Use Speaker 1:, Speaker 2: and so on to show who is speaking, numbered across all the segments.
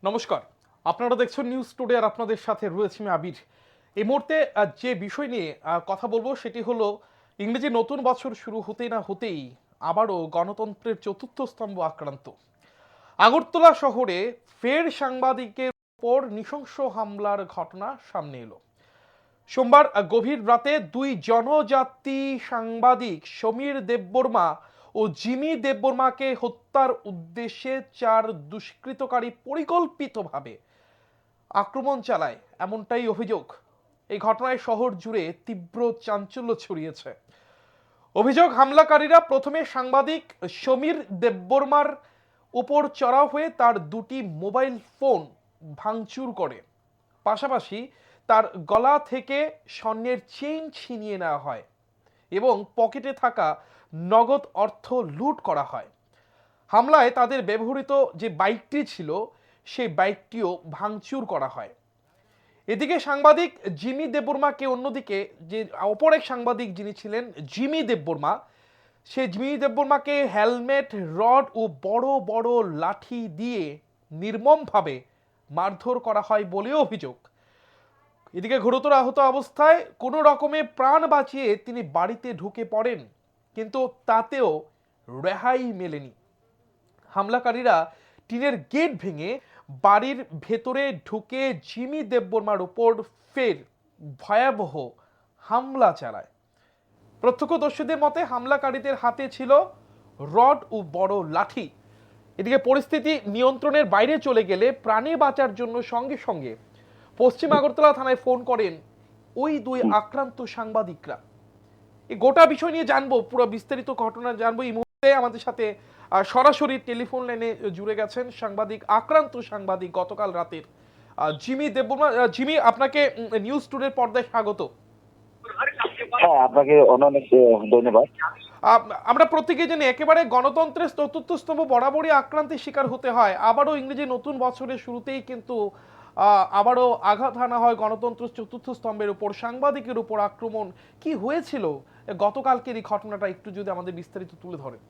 Speaker 1: নমস্কার, আপনারা দেখছেন নিউজ টুডে আর আপনাদের সাথে রয়েছে আমি আবির। এই মুহূর্তে যে বিষয় নিয়ে কথা বলবো সেটি হলো ইংরেজি নতুন বছর শুরু হতেই না হতেই আবারও গণতন্ত্রের চতুর্থ স্তম্ভ আক্রান্ত। আগরতলা শহরে ফের সাংবাদিকের উপর নৃশংস হামলার ঘটনা সামনে এলো। সোমবার গভীর রাতে দুই জনজাতি সাংবাদিক সমীর দেববর্মা ও জিমি দেববর্মাকে হত্যার উদ্দেশ্যে চার দুষ্কৃতকারী পরিকল্পিতভাবে আক্রমণ চালায়, এমনটাই অভিযোগ। এই ঘটনায় শহর জুড়ে তীব্র চাঞ্চল্য ছড়িয়েছে। অভিযোগ, হামলাকারীরা প্রথমে সাংবাদিক সমীর দেববর্মার উপর চড়াও হয়ে তার দুটি মোবাইল ফোন ভাঙচুর করে। পাশাপাশি তার গলা থেকে স্বর্ণের চেইন ছিনিয়ে নেওয়া হয় এবং পকেটে থাকা নগদ অর্থ লুট করা হয়। হামলায় তাদের ব্যবহৃত যে বাইকটি ছিল সেই বাইকটিও ভাঙচুর করা হয়। এদিকে সাংবাদিক জিমি দেববর্মাকে, অন্যদিকে যে অপর এক সাংবাদিক যিনি ছিলেন জিমি দেববর্মা, সেই জিমি দেববর্মাকে হেলমেট, রড ও বড় বড় লাঠি দিয়ে নির্মমভাবে মারধর করা হয় বলেও অভিযোগ। এদিকে গুরুতর আহত অবস্থায় কোনো রকমে প্রাণ বাঁচিয়ে তিনি বাড়িতে ঢুকে পড়েন, কিন্তু তাতেও রেহাই মেলেনি। হামলাকারীরা টিনের গেট ভেঙে বাড়ির ভেতরে ঢুকে জিমি দেববর্মার উপর ফের ভয়াবহ হামলা চালায়। প্রত্যক্ষদর্শীদের মতে হামলাকারীদের হাতে ছিল রড ও বড় লাঠি। এদিকে পরিস্থিতি নিয়ন্ত্রণের বাইরে চলে গেলে প্রাণে বাঁচার জন্য সঙ্গে সঙ্গে পশ্চিম আগরতলা থানায় ফোন করেন ওই দুই আক্রান্ত সাংবাদিকরা। এই গোটা বিষয় নিয়ে জানবো, পুরো বিস্তারিত ঘটনা জানবো। এই মুহূর্তে আমাদের সাথে সরাসরি টেলিফোন লাইনে জুড়ে গেছেন আক্রান্ত সাংবাদিক গতকাল রাতের জিমি দেববর্মা। জিমি, আপনাকে নিউজ টুডের পর্দায় স্বাগত।
Speaker 2: হ্যাঁ, আপনাকে অনেক ধন্যবাদ।
Speaker 1: আমরা প্রত্যেকে জানি একেবারে গণতন্ত্রের চতুর্থ স্তম্ভ বরাবরই আক্রান্তের শিকার হতে হয়। আবারও ইংরেজি নতুন বছরের শুরুতেই কিন্তু আবারও আঘাত হানা হয় গণতন্ত্রের চতুর্থ স্তম্ভের উপর, সাংবাদিকের উপর আক্রমণ। কি হয়েছিল গতকালকের এই ঘটনাটা একটু যদি আমাদের বিস্তারিত তুলে ধরেন।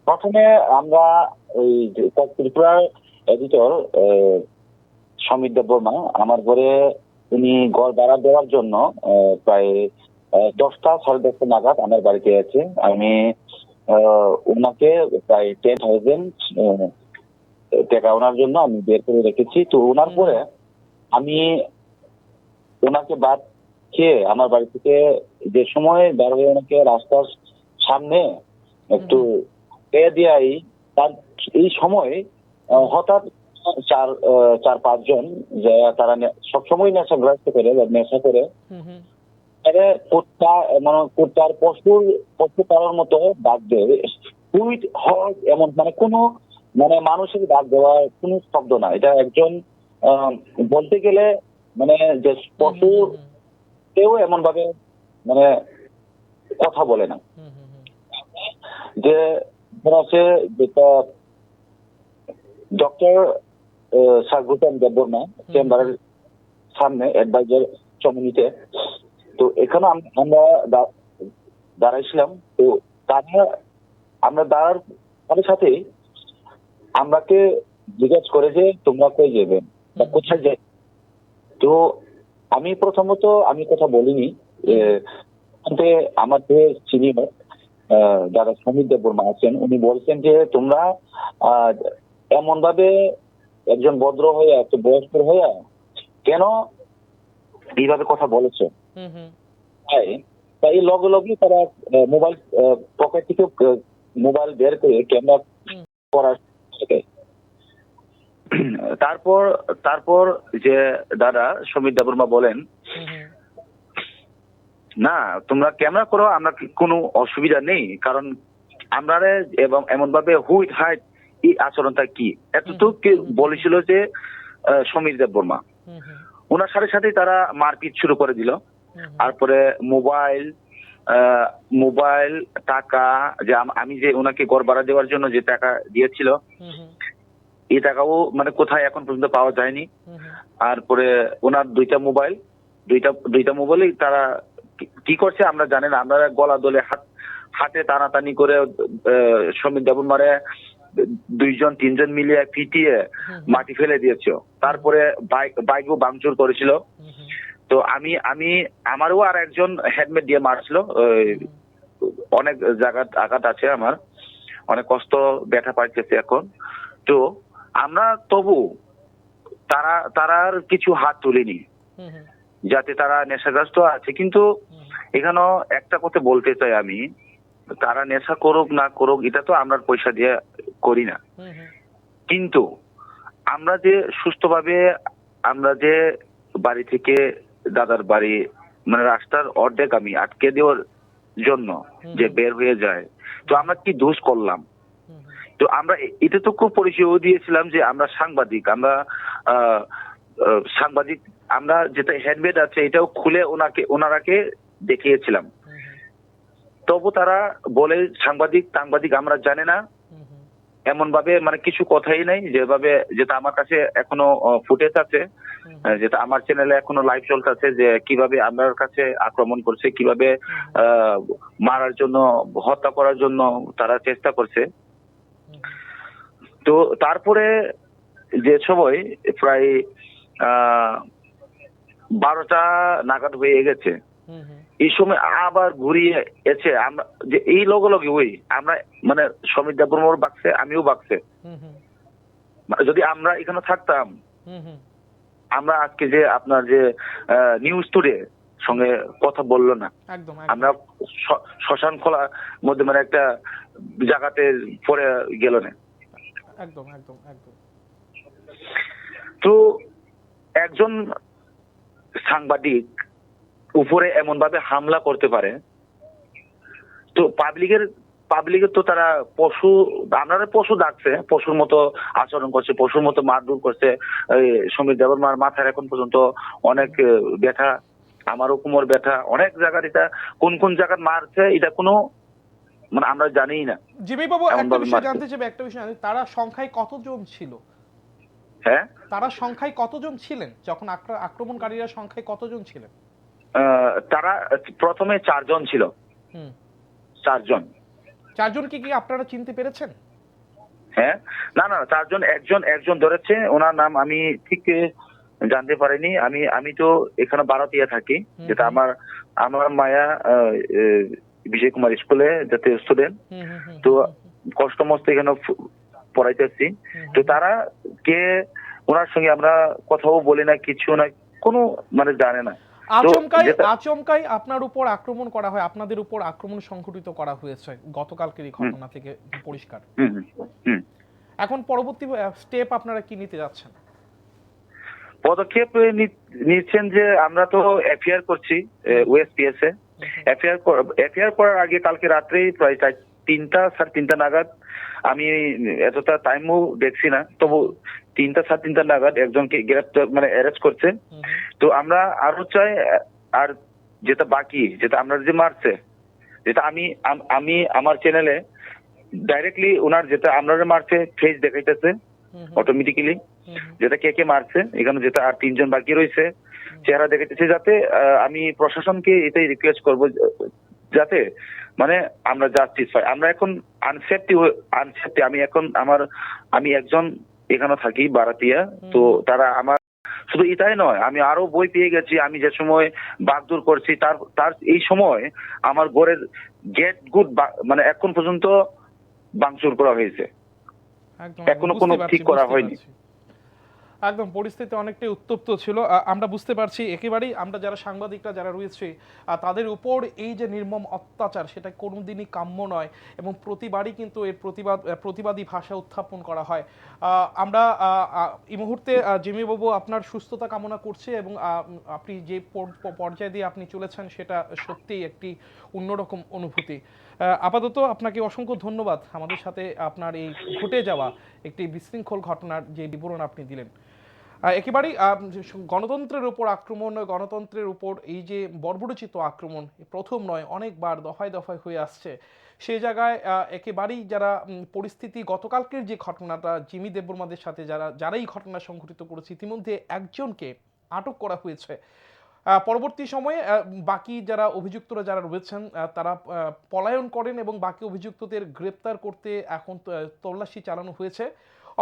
Speaker 2: প্রথমে আমরা ওই ত্রিপুরার এডিটর সমীর দেববর্মা আমার ঘরে উনি ঘর ভাড়া দেওয়ার জন্য প্রায় 10টা 10:30 নাগাদ আমার বাড়িতে আছে। আমি ওনাকে প্রায় 10,000 টাকা ওনার জন্য আমি বের করে রেখেছি। তো ওনার পরে আমি ওনাকে বাদ খেয়ে আমার বাড়ি থেকে যে সময় বার হয়ে ওনাকে রাস্তার সামনে একটু দিয়াই, তার এই সময় হঠাৎ চার পাঁচজন যে তারা সবসময় নেশাগ্রস্ত করে বা নেশা করে কুত্তার পশু পালার মতো ডাক দেয়। কুইট হয় এমন, কোনো মানুষের ডাক দেওয়া কোনো শব্দ না। এটা একজন বলতে গেলে যে পশু কেউ এমন ভাবে কথা বলে না। যে আছে যেটা ডক্টর সাগুতম দেববর্মা চেম্বারের সামনে অ্যাডভাইজার কমিউনিতে। তো এখানে আমরা দাঁড়াইছিলাম। তো আমরা দাঁড়ার সাথে সাথেই আমরাকে জিজ্ঞেস করে যে তোমরা কই যাবে বা কোথায় যাবে। তো আমি প্রথমত কথা বলিনি। আমার যে সিনিয়র যারা সমীর দেববর্মা আছেন উনি বলছেন যে তোমরা এমন ভাবে একজন ভদ্র হয়ে, একটা বয়স্ক হয়ে কেন এইভাবে কথা বলেছে। তাই লগে লগে তারা মোবাইল পকেট থেকে মোবাইল বের করে ক্যামেরা করার। তারপর যে দাদা সমীর দেববর্মা বলেন, না তোমরা ক্যামেরা করো, আমরা কোনো অসুবিধা নেই, কারণ আমরা এবং এমন ভাবে হুইট হাইট এই আচরণটা কি এতটুকু বলেছিল যে সমীর দেববর্মা। ওনার সাথে সাথে তারা মারপিট শুরু করে দিল। তারপরে মোবাইল টাকা, যে আমি যে ওনাকে ঘর ভাড়া দেওয়ার জন্য যে টাকা দিয়েছিল এই টাকাও কোথায় এখন পর্যন্ত পাওয়া যায়নি। তারপরে ওনার দুইটা মোবাইলই তারা কি করছে আমরা জানি না। আমরা গলা দলে হাতে টানাটানি করে সমীর দেববর্মারে দুইজন তিনজন মিলিয়ে পিটিয়ে মাটি ফেলে দিয়েছিল। তারপরে বাইকও ভাঙচুর করেছিল। তো আমি আমারও আর একজন হেলমেট দিয়ে মারছিল। অনেক জায়গা আঘাত আছে, আমার অনেক কষ্ট ব্যথা পাইতেছে এখন। তো আমরা তবু তারার কিছু হাত তুলিনি, যাতে তারা নেশাগ্রস্ত আছে। কিন্তু এখানেও একটা কথা বলতে চাই আমি, তারা নেশা করুক না করুক এটা তো আমরা পয়সা দিয়ে করি না, কিন্তু আমরা যে সুস্থভাবে আমরা যে বাড়ি থেকে দাদার বাড়ি মানে রাস্তার অর্ধেক আমি আটকে দেওয়ার জন্য যে বের হয়ে যায়, তো আমরা কি দোষ করলাম? তো আমরা এটা তো খুব পরিচয় দিয়েছিলাম যে আমরা সাংবাদিক, আমরা সাংবাদিক, আমরা যেটা হেডমেট আছে এটাও খুলে ওনারাকে দেখিয়েছিলাম। তবু তারা বলে সাংবাদিক আমরা জানে না, এমন ভাবে মানে কিছু কথাই নাই, যেভাবে যেটা আমার কাছে এখনো ফুটেজ আছে, যেটা আমার চ্যানেলে এখনো লাইভ চলতেছে, যে কিভাবে আমার কাছে আক্রমণ করছে, কিভাবে মারার জন্য, হত্যা করার জন্য তারা চেষ্টা করছে। তো তারপরে যে সময় প্রায় 12টা নাগাদ হয়ে গেছে, এই সময় আবার ঘুরিয়ে এসে আমরা যে এই লগে ওই আমরা মানে সমীর দেববর্মার বাকছে, আমিও বাকছে। যদি আমরা এখানে থাকতাম, আমরা আজকে যে আপনার যে নিউজ টুডে সঙ্গে কথা বললো না, আমরা শ্মশান খোলার মধ্যে মানে একটা জায়গাতে পড়ে গেল না।
Speaker 1: একদম একদম একদম।
Speaker 2: তো একজন সাংবাদিক উপরে এমন ভাবে হামলা করতে পারে, তো পাবলিকের তো তারা পশু, আপনারা পশু ডাকছে, পশুর মতো আচরণ করছে, পশুর মতো মারধর করছে। সমীর দেববর্মার মাথার এখন পর্যন্ত অনেক ব্যথা, আমারও কোমর ব্যথা, অনেক জায়গার। এটা কোন কোন জায়গার মারছে এটা কোনো মানে আমরা জানি না।
Speaker 1: জিমি বাবু, একটা বিষয় জানতে চাইবে, একটা বিষয়, তারা সংখ্যায় কতজন ছিল?
Speaker 2: হ্যাঁ,
Speaker 1: তারা সংখ্যায় কতজন ছিলেন যখন আক্রমণকারীরা সংখ্যায় কতজন ছিলেন?
Speaker 2: তারা প্রথমে 4 জন ছিল। 4 জন।
Speaker 1: 4 জনকে কি আপনারা চিনতে পেরেছেন?
Speaker 2: হ্যাঁ, না 4 জন, একজন ধরেছে, ওনার নাম আমি ঠিক জানতে পারিনি। আমি তো এখানে ভারতীয় থাকি, যেটা আমার মায়া বিজয় কুমার স্কুলে যাতে স্টুডেন্ট, তো কষ্ট মস্ত এখানে পড়াইতেছি। তো তারা কে, ওনার সঙ্গে আমরা কথাও বলি না, কিছু না, কোনো মানে জানে না।
Speaker 1: আচমকাই আপনার উপর আক্রমণ করা হয়, আপনাদের উপর আক্রমণ সংঘটিত করা হয়েছে গতকালকের এই ঘটনা থেকে পরিষ্কার। এখন পরবর্তী স্টেপ আপনারা কি নিতে যাচ্ছেন?
Speaker 2: পদক্ষেপ নিচ্ছেন যে আমরা তো এফআইআর করছি ওএসপিএস এ। এফআইআর করার আগে কালকে রাত্রেই প্রায় 3টা-3:30 নাগাদ, আমি এতটা টাইমও দেখছি না, তবু 3টা-3:30 নাগাদ একজনকে গ্রেপ্তার মানে অ্যারেস্ট করছে। তো আমরা আরো চাই, আর যেটা বাকি, যেটা আমরা যে মারছে, যেটা আমি আমার চ্যানেলে ডাইরেক্টলি ওনার যেটা আমরা মারছে ফেস দেখাইতেছে অটোমেটিক্যালি, যেটা কে মারছে এখানে, যেটা আর 3 জন বাকি রয়েছে চেহারা দেখাইতেছে, যাতে আমি প্রশাসনকে এটাই রিকোয়েস্ট করব, যাতে মানে আমরা জাস্টিস পাই। আমরা এখন আনসেফটি, আমি একজন এখানে থাকি ভাড়াটিয়া, তো তারা আমার শুধু এটাই নয়, আমি আরো বই পেয়ে গেছি। আমি যে সময় বাগদুর করছি তার এই সময় আমার ঘরের গেট গুড মানে এখন পর্যন্ত ভাঙচুর করা হয়েছে, এখনো কোনো ঠিক করা হয়নি।
Speaker 1: একদম পরিস্থিতি অনেকটাই উত্তপ্ত ছিল, আমরা বুঝতে পারছি। একেবারেই আমরা যারা সাংবাদিকরা যারা রয়েছে তাদের উপর এই যে নির্মম অত্যাচার, সেটা কোনোদিনই কাম্য নয়, এবং প্রতিবারই কিন্তু এর প্রতিবাদী ভাষা উত্থাপন করা হয়। আমরা এই মুহূর্তে জিমি বাবু আপনার সুস্থতা কামনা করছি, এবং আপনি যে পর্যায়ে দিয়ে আপনি চলেছেন সেটা সত্যিই একটি অন্যরকম অনুভূতি। আপাতত আপনাকে অসংখ্য ধন্যবাদ আমাদের সাথে আপনার এই ঘটে যাওয়া একটি বিশৃঙ্খল ঘটনার যে বিবরণ আপনি দিলেন। একেবারেই গণতন্ত্রের উপর আক্রমণ, গণতন্ত্রের উপর এই যে বর্বরোচিত আক্রমণ প্রথম নয়, অনেকবার দফায় দফায় হয়ে আসছে। সেই জায়গায় একেবারেই যারা পরিস্থিতি, গতকালকের যে ঘটনাটা জিমি দেববর্মাদের সাথে যারা এই ঘটনা সংঘটিত করেছে, ইতিমধ্যে একজনকে আটক করা হয়েছে। পরবর্তী সময়ে বাকি যারা অভিযুক্তরা যারা রয়েছেন তারা পলায়ন করেন এবং বাকি অভিযুক্তদের গ্রেপ্তার করতে এখন তল্লাশি চালানো হয়েছে।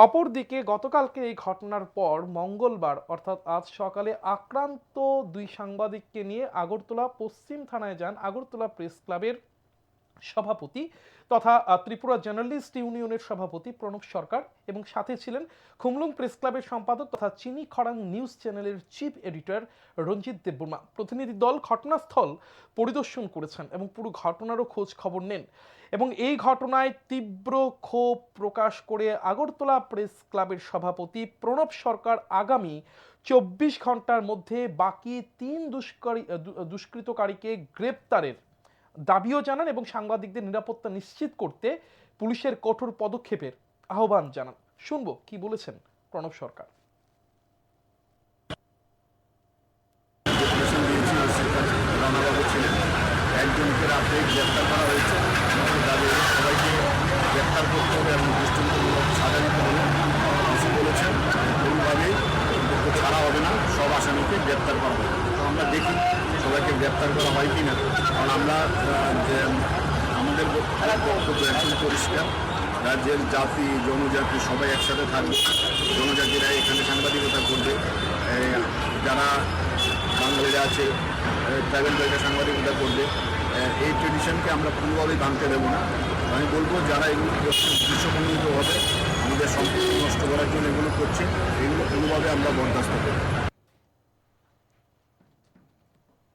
Speaker 1: অপরদিকে গতকালকে এই ঘটনার পর মঙ্গলবার অর্থাৎ আজ সকালে আক্রান্ত দুই সাংবাদিককে নিয়ে আগরতলা পশ্চিম থানায় যান আগরতলা প্রেস ক্লাবের সভাপতি তথা ত্রিপুরা জার্নালিস্ট ইউনিয়নের সভাপতি প্রণব সরকার এবং সাথে ছিলেন খুমলুং প্রেস ক্লাবের সম্পাদক তথা চিনি খরাং নিউজ চ্যানেলের চিফ এডিটর রঞ্জিত দেববর্মা। প্রতিনিধি দল ঘটনাস্থল পরিদর্শন করেছেন এবং পুরো ঘটনারও খোঁজ খবর নেন এবং এই ঘটনায় তীব্র ক্ষোভ প্রকাশ করে আগরতলা প্রেস ক্লাবের সভাপতি প্রণব সরকার আগামী 24 ঘন্টার মধ্যে বাকি 3 দুষ্কৃতকারীকে গ্রেপ্তারের দাবিও জানান এবং সাংবাদিকদের নিরাপত্তা নিশ্চিত করতে পুলিশের কঠোর পদক্ষেপের আহ্বান জানান। শুনবো কি বলেছেন প্রণব সরকার।
Speaker 3: একজনকে রাতে গ্রেপ্তার করা হয়েছে। তাদের সবাইকে গ্রেপ্তার করতে হবে এবং দৃষ্টান্তমূলক সাজা দিতে হবে এসে বলেছেন। কোনোভাবেই ছাড়া হবে না, সব আসামিকে গ্রেপ্তার করা হবে। তো আমরা দেখি সবাইকে গ্রেপ্তার করা হয় কি না, কারণ আমরা যে আমাদের বক্তব্য একদম পরিষ্কার। রাজ্যের জাতি জনজাতি সবাই একসাথে থাকবে। জনজাতিরা এখানে সাংবাদিকতা করবে, যারা বাঙালিরা আছে ট্রাইবেল জায়গা সাংবাদিকতা করবে। এই ট্রেডিশনকে আমরা কোনোভাবেই ভাঙতে দেবো না। আমি বলবো যারা এগুলো করছে উদ্দেশ্যপ্রণোদিতভাবে আমাদের সম্পর্ক নষ্ট করার জন্য এগুলো করছে, এগুলো কোনোভাবে আমরা বরদাস্ত করব।